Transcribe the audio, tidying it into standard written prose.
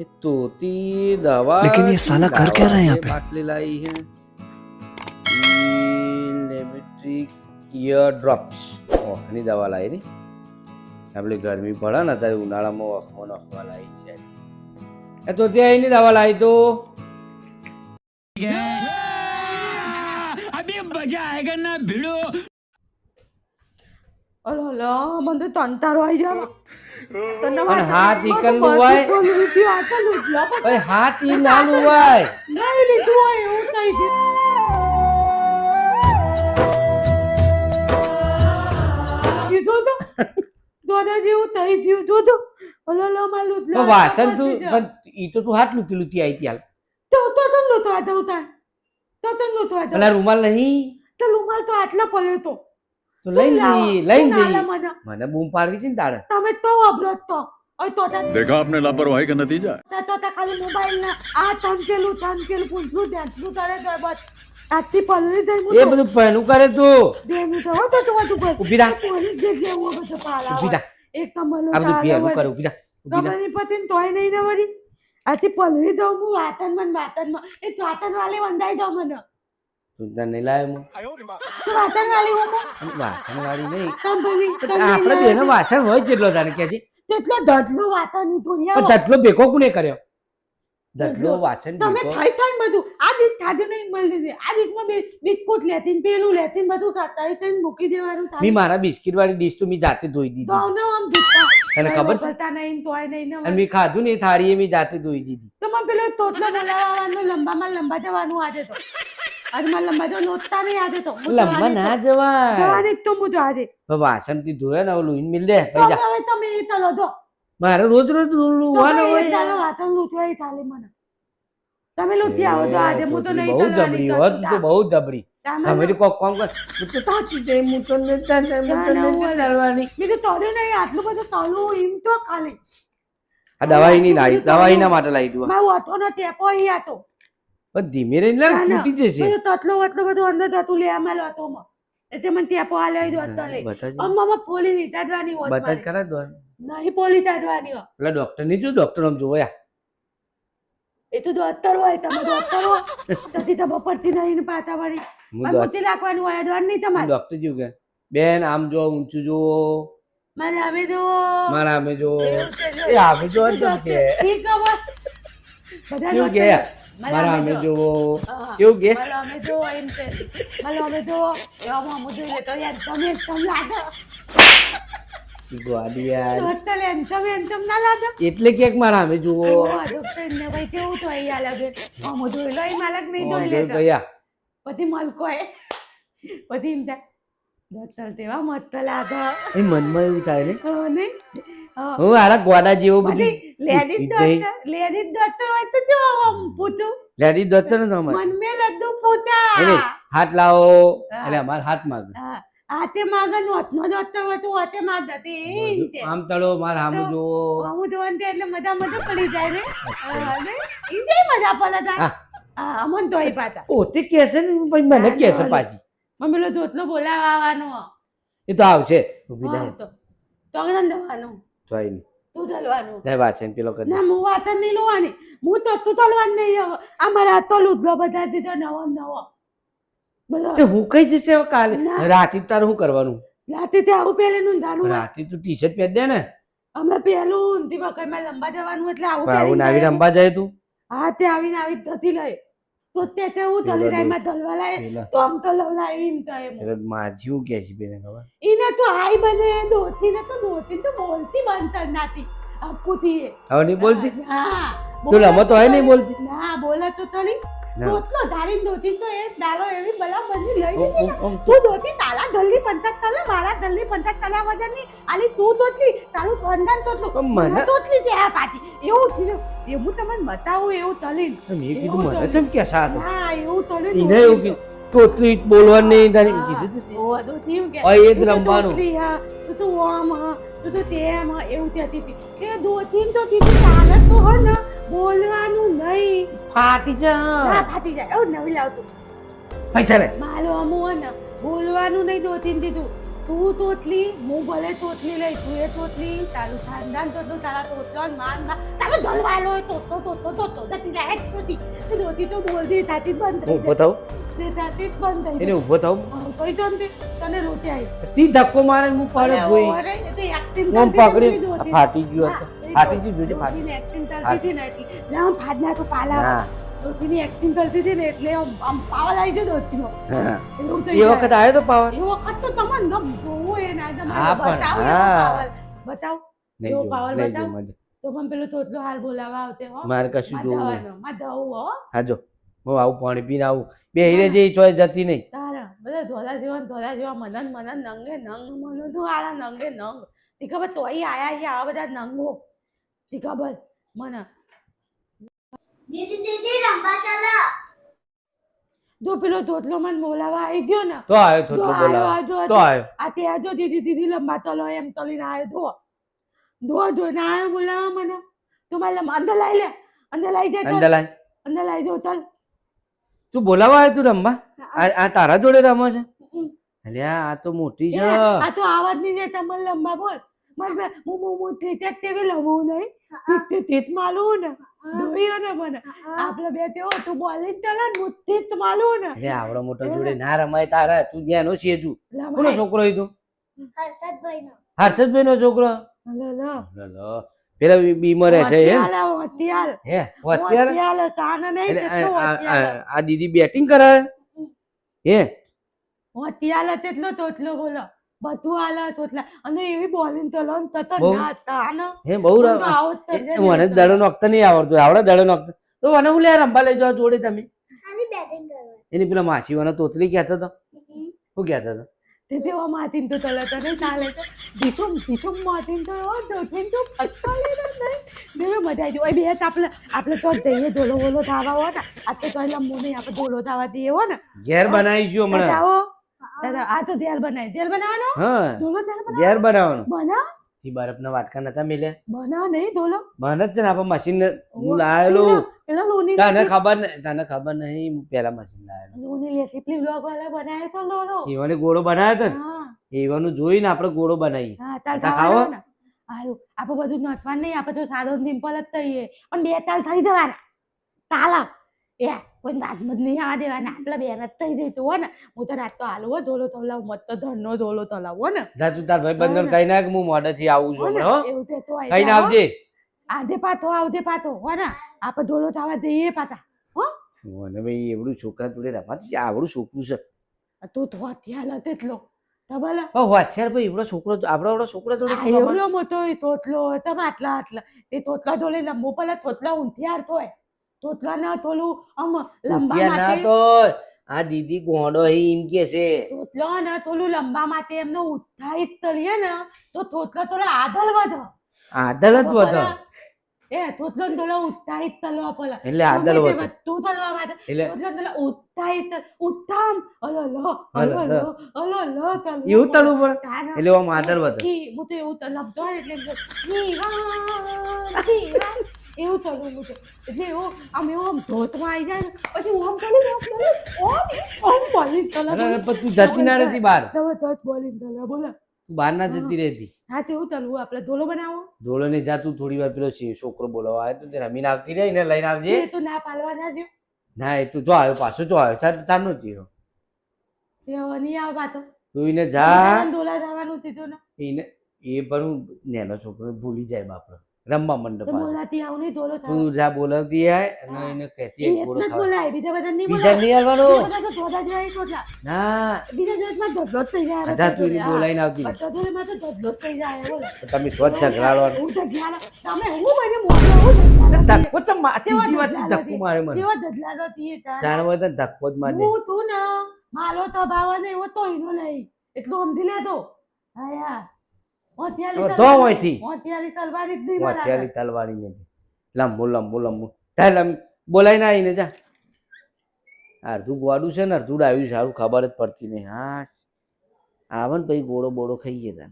ये तोती दवा लेकिन ये साला कर क्या रहा है यहाँ पे? बाटली लाई है લેમેટ્રિક ઇયર ડ્રોપ્સ ઓખની દવા લાવી ની આપણે ગરમી પડે ને ત્યારે ઉનાળામાં ઓખમાં નખવા લાવી છે એ તો ત્યાં એની દવા લાવી તો अभी मजा आएगा ना भिड़ो। અલો મને તો તંતારો આવી જાવ તને પણ હાથ ઈકલનું હોય ભાઈ હાથ ઈ નાનું હોય નહીં લીધું હોય એવું થઈ ગયું કીધું તો દોડા જેવું થઈ ગયું તો અલો માં લૂટ તો વાસણ તું પણ ઈ તો તું હાથ લૂતી લૂતી આવી ત્યાં તો તને લૂટવા દઉં તાર તો તને લૂટવા દઉં પેલા રૂમાલ નહીં તો રૂમાલ તો આટલા પડ્યો તો તો લઈને લઈને જઈએ મને મને બૂમ પાડવી હતી ને તારે તમે તો અબરત તો ઓય તો देखा आपने लापरवाही का नतीजा તો ખાલી મોબાઈલ ના આ તનકેલું પૂછલું ધ્યાનલું કરે તો બસ આથી પલળી જઈ એ બધું પહેલું કરે તું બેનું તો તો તું બધું ઊભી રાખ. પોલીસ જગ્યાએ હું બધું પાલા ઊભી રાખ. એક કમલો આ બધું પહેલું કરે ઊભી રાખ. ઊભી રાખ. ગમની પતિન તોય નહીં ને વળી આથી પલળી જાઉં હું વાતનમાં એ વાતન વાળી વંદાઈ જાઉં મને તું તને નહીં લાવ્યો તું વાતન વાળી હું અને વાસણ વાળી નહીં કંપની આપણે બેનો વાસણ હોય જેટલો તારે કે છે તેટલો ધડલો વાતન ધોયા ધટલો બેકો કોને કર્યો ધટલો વાસણ તમે બેકો થઈ થઈ બધું આ દીત ખાધું નહીં મળી દે આ દીતમાં બિસ્કુટ લેતી ને પેલું લેતી ને બધું ખાતા થઈ મૂકી દેવાનું મી મારા બિસ્કિટ વાળી ડીશ તો મી જાતે ધોઈ દીધી દોનો આમ દીતા તને ખબર છે? કરતા નહીં તોય નહીં ને અને મી ખાધું ને એ થાળી મી જાતે ધોઈ દીધી તો મને પેલો તોતલો બોલાવવાનો લંબામાં લંબા જવાનું આજે તો આજે માં લંબા જો નોતતા નહીં આજે તો લંબા ના જવાય જવાની જ તો હું તો આજે વાસણ થી ધોયા ને ઓલું મિલ દે તો ભાઈ જા હવે તમે એ તલો દો મારે રોજ રોજ લુવાનો તમે એ હોય ચાલો વાતન લૂંટવા એ ચાલે મને તમે લૂંટી આવો તો આજે હું તો નહીં બહુ જબરી હોત તો બહુ જબરી તમે અમે તો કોક કોમ કર હું તો સાચી જઈ હું તો નથી ચાલવાની બીજું તોડે નહીં આટલું બધું તળું એમ તો ખાલી આ દવાઈ ની લાવી દવાઈ ના માટે લાવી દઉં મારો ઓથો નો ટેપો અહીં હતો પણ ધીમે રહીને લે તૂટી જશે બધું તતલો વતલો બધું અંદર જતું લે આમાં હતો માં એટલે મને ટેપો આ લઈ દો તો લે બતાજી અમ્મા પોલી ની તાદવાની હોત બતાજ કરા દો નહીં પોલી તાદવાની હો પેલા ડોક્ટર ની જો ડોક્ટર આમ જોયા એ તો ડોક્ટર હોય તમે ડોક્ટર હો તથી તો બપરતી નહીં ને પાતા વાળી હું મને મોતી રાખવાનું હોય દવા નહીં તમારે ડોક્ટર જીવ કે બેન આમ જો ઊંચું જો મને આવે દો મારા અમે જો એવું છે જો. એ અમે જો જ કે ઠીક હવે બધા કેવું કે મારા અમે જો હા. કેવું કે મને અમે જો એમ કે મને અમે જો એવા મામું જોઈ લે તો યાર તમે એકદમ લાગે ગોડિયા ડોક્ટર એમ ના લાગે એટલે કે મારા અમે જુઓ ડોક્ટર ને ભાઈ કેવું તો અહીંયા લાગે મામું જોઈ લો એ માલક નહીં આમ જોઈ જોઈ લેતા ગયા પછી મલકો એ પછી એમ થાય ડોક્ટર તેવા મસ્ત લાગે એ મનમાં એવું થાય ને હો નહીં હું આરા ગોડા જેવો બધું પછી લેડીઝ ડોક્ટર હોય તો જો આમ પૂતું લેડી ડોક્ટર ને તમારે મન મે લડ્ડુ પૂતા એને હાથ લાવો હા. એટલે અમાર હાથ માગ હાથે માગન હોતનો ડોક્ટર હોય તો હોતે માગ દે આમ તળો માર હામું તો- જોવો હું જોવાનું તે એટલે મજા મજા પડી જાય ને ને ઈ જે મજા પડે થાય હા. હા અમન તોય પાતા પોતે કહેશે ને પછી મને હા, કહેશે બોલે. પાછી મમ્મી પેલો ધોતલો બોલાવવાનો એ તો આવશે ઊભી હા, થાય તો ગણ દવાનું જોઈ નહીં તું દલવાનું જાય વાસણ પેલો કરી ના હું વાતન નહીં લોવાની હું તો તું તલવાનું નહીં હવે અમારા હાથ તો લુદલો બધા દીધો નવો નવો બધો તે હું કઈ જશે હવે કાલે ના. રાતે તારે શું કરવાનું રાતે તે આવું પહેલે નું ધાનું રાતે તું ટી શર્ટ પહેર દે ને અમે પેલું ઊંધી વખતમાં લંબા જવાનું એટલે આવું પણ આવું નાવી પહેરીને રંબા જાય તું હા તે આવીને આવી ધતી લઈ તો તે હું પેલો તલી રાઈમાં ધલવા લાય પેલા તો આમ તો લવલાવી એમ તો એમ પેલો માજી હું કહે છે બેને ખબર ઈને તો આઈ બને દોતી ને તો બોલતી બંતર નાતી આપુથી હવે નહીં બોલતી હા તું રમતો હોય નહીં બોલતી ના બોલે તો તલી ના. દોતલો ધારીને દોતી તો એ દાડો એવી બલા બની લઈ ઓમ, લીધી ને. ઓમ, ઓમ, તું દોતી તાલા ધલ્લી 50 તલે મારા ધલ્લી 50 તલા વજનની આલી તું દોતલી તારું ખાનદાન તોતલું પણ મને- મને દોતલી તે આ પાટી એવું થયું એવું તમને બતાવું એવું તલીન મેં કીધું મને કેમ કે સાથ ના એવું તલીન એને એવું કીધું ટોટલી બોલવાનું નહીં તારી કીધું તું. ઓ તો થયું કે હા, એ જ તું તો રમવાનું. દોતલી હા તું આમ હા તું તો તેમ હા એવું કહેતી હતી કે દોતીન તો કીધું ચાલે તો હો ને બોલવાનું નહીં ફાટી જા ના ફાટી જાય એવું નવી લાવતું પૈસા લે માલો અમુ હે ને બોલવાનું નહીં દોતીન દીધું તું તોતલી હું ભલે તોતલી લઈ તું એ તોતલી તારું ખાનદાન તોતલું તારા તોતલો ને માન બા તારો ધલવાલો હોય તોતો જતી જાય જ નથી તે દોતી તો બોલતી થાતી જ બંધ હું થઈ ઊભો થાઉં તે થાતી જ બંધ થઈ એને ઊભો થાઉં કોઈ તો નથી તને રોટી આવી તી ધક્કો મારે ને હું પડે ગોઈ અરે એ તો એક્ટિંગ હું પકડી આ ફાટી ગયો હતો ફાટી ગયું જોજે ફાટી દોતીની એક્ટિંગ કરતી હતી ને એટલે લાવ ફાડના તો પાલા હા દોતીની એક્ટિંગ કરતી હતી ને એટલે આમ પાવર આવી ગયો દોતીનો હા. એવું તો એ વખત આવ્યો તો પાવર એ વખત તો તમને ગમ જોવો એ ના તમે હા, પણ બતાવો હા. એવો પાવર બતાવ નહીં એવો જો પાવર નહીં જો બતાવ મજા તો મને પેલો તોતલો હાલ બોલાવા આવતે હો મારે કશું જોવું નહીં. માં દઉં હો હા જો હું આવું પાણી પીને આવું બે હીરે જે ચોય જતી નહીં તારા બધા ધોલા જેવા મનન નંગે નંગ મનુ તું આલા નંગે નંગ તી ખબર તોય આયા આવા બધા નંગો તી ખબર મને દીદી રંબા ચાલો જો પેલો તોતલો મને બોલાવા આવી ગયો ને તો આવ્યો તો જો બોલાવા આવ્યો, તો આવ્યો આ તે આજો દીદી લંબા તલો એમ તલીને આવ્યો ધો ના આવ્યો બોલાવા મને તો મારે અંદર લઈ લે અંદર લઈ જાય અંદર લાય અંદર લઈ જાઓ તલ તું બોલાવા આવ્યો તું રમવા આ તારા જોડે રમે છે અલ્યા આ તો મોટી છે આ તો આવાજ નહીં દેતા મને લંબા બોલ મને હું તે તેવી લમું નહીં તે માલું ને દોયો ને મને આપણે બે તેવો તું બોલી જ તલા ને મુત્તી જ માલું ને અરે આવડો મોટો જોડે ના રમાય તારા તું જ્યાંનો સેજુ કોનો છોકરો ઈ તું હર્ષદભાઈ નો હર્ષદભાઈ નો છોકરો લો પેલા બીમાર છે એમ હે અત્યારે એટલે આ દીદી બેટિંગ કરે હે અત્યારે તેટલો તોતલો બોલો બધું આલા તોતલા અને એવી બોલિંગ તો લોન તો બહુ. ના તાન હે બહુ મને દડો નોખતા નહીં આવડતું આવડે દડો નોખતા તો મને હું લે રંબા લઈ જાવ જોડે તમે ખાલી બેટિંગ કરવા એની પેલા માસીવાનો તોતલી કહેતો હતો શું કહેતો હતો તે તેવા માથીન તો તલત નહીં ચાલે તો દીસુમ માથીન તો દોઠીન તો પત્તા લેતો નહીં દેવે મજા આવી ઓય બે આપણે તો જઈએ ધોલો બોલો થાવા હો ને આ તો કઈ લંબુ નહીં આપણે ધોલો થાવા દઈએ હો ને ઘેર બનાવી જો હમણાં આવો દાદા આ તો તેલ બનાવવાનો હા ધોલો તેલ ઘેર બનાવવાનું બનાવ ઈ બરફના વાટકા નતા મેલ્યા બનાવ નહીં ધોલો મને જ છે ને આપણે મશીન હું લાયેલો પેલા લોની તને ખબર નહીં હું પેલા મશીન લાયેલો લોની રેસીપી વ્લોગ વાળા બનાવે તો લોલો ઈવાને ગોળો બનાવ્યો હતો હા ને ઈવાનું જોઈને આપણે ગોળો બનાવી હા તાર તાર ખાવો ખાવો? ને હારું આપણે બધું નોટવાનું નહીં આપણે તો સાદો સિમ્પલ જ થઈએ પણ બે તાલ થઈ જવાના તાલ એ કોઈ બાદમાં નહીં આવવા દેવાના આપણે બેન જ થઈ જઈતું હો ને હું તો રાત તો હાલું હો ધોલો તલાવ મત તો ધનનો ધોલો તલાવ હો ને જા તું તાર ભાઈ બંધન કઈ નાખ હું મોઢેથી આવું છું હમણાં હો એવું તે તો કઈ ના આવજે આવજે પાતો હો ને આપણે ધોલો થવા દઈએ પાતા હો મને ભાઈ એવડું છોકરા જોડે રમાતું આવડું છોકરું છે તું તો અત્યારે તેટલો તબલા હોશિયાર ભાઈ એવડો છોકરો આપડો છોકરા જોડે શું રમવાનું? એવડો મોટો તોતલો તમે આટલા એ તોતલા જોડે લંબો પેલા તોતલા ઊંધિયાર થોય તોતલા ના તોલું આમ લંબા ત્યાં ના માટે તો આ દીદી ગોંડો હે એમ કે છે તોતલો ને તોલું લંબા માટે એમનો ઉત્સાહિત તળીએ ને તો તોતલા થોડા આદલ વધ આદલ જ વધો એ તોતલો ને થોડો ઉત્સાહિત તલવા પેલા એટલે આદલ વધો તું તલવા માટે એટલે તોતલો ને ઉત્સાહિત ઉત્તમ અલો લો તલવું એવું તળવું પડે તારા એટલે આમ આદલ વધો હું તો એવું તલબતો હોય એટલે જીવા એવું તળવું હું તો એટલે એવું આમ એવું આમ ધોતમાં આવી જાય ને પછી હું આમ તળી ઓમ બોલી તલા અરે પણ તું જતી ના રહેતી બહાર તમે તો બોલી તલા બોલો તું બહાર ના જતી રહેતી હા તો એવું તળવું આપણે ધોલો બનાવો જોડે ને જા તું થોડી વાર પેલો છોકરો બોલાવા આવ્યો તો તે રમીને આવતી રહી ને લઈને આવજે એ તો ના પાલવા ના જો ના એ તું જો આવ્યો પાછો જો આવ્યો તારનો જ થયો એ હવે નહીં આવ પાતો તું એને જા ધોલા જવાનું દીધું ને એને એ પણ હું નેનો છોકરો ભૂલી જાય બાપરો રમવા મંડપ તો બોલાતી આવું નહીં ધોલો થાય તું જા બોલાવતી આય અને એને કહેતી એ એક ગોળો જ ખાવા બોલાય બીજા બધા નહીં બીજા બોલાય નહીં આવવાનું બધા તો ધોધા જેવા ટોટલા ના બીજા જોતમાં ધોધલો જ થઈ જાય જા તું એને બોલાઈને આવતી રહે. ધોધોમાં તો ધોધલો જ થઈ જાય બોલો તો તમે સ્વચ્છ ઝઘડાડવાનું હું ઢગલાનો તમે હું મને મોઢો હું ઢગલાનો ધક્કો ચમ માર તેવા ત્રીજી વાર ઢગલાનો ધક્કો મારે મને તેવા ઢગલાનો તીએ તારા જાણવા તો ધક્કો જ માર દે હું તું ને મારો તો ભાવ ને એવો તો એનો લઈ એટલું સમજી લેતો હા યાર તો હોયથી. ઓતિયાલી તલવારી જ નહીં બોલાતા. અત્યારે તલવારી નથી લંબુ ચાલ બોલાઈને આવીને જા અડધું ગોડું છે ને અડધું ડાવ્યું છે સારું ખબર જ પડતી નહીં હા આવે ને પછી ગોળો બોળો ખાઈએ તા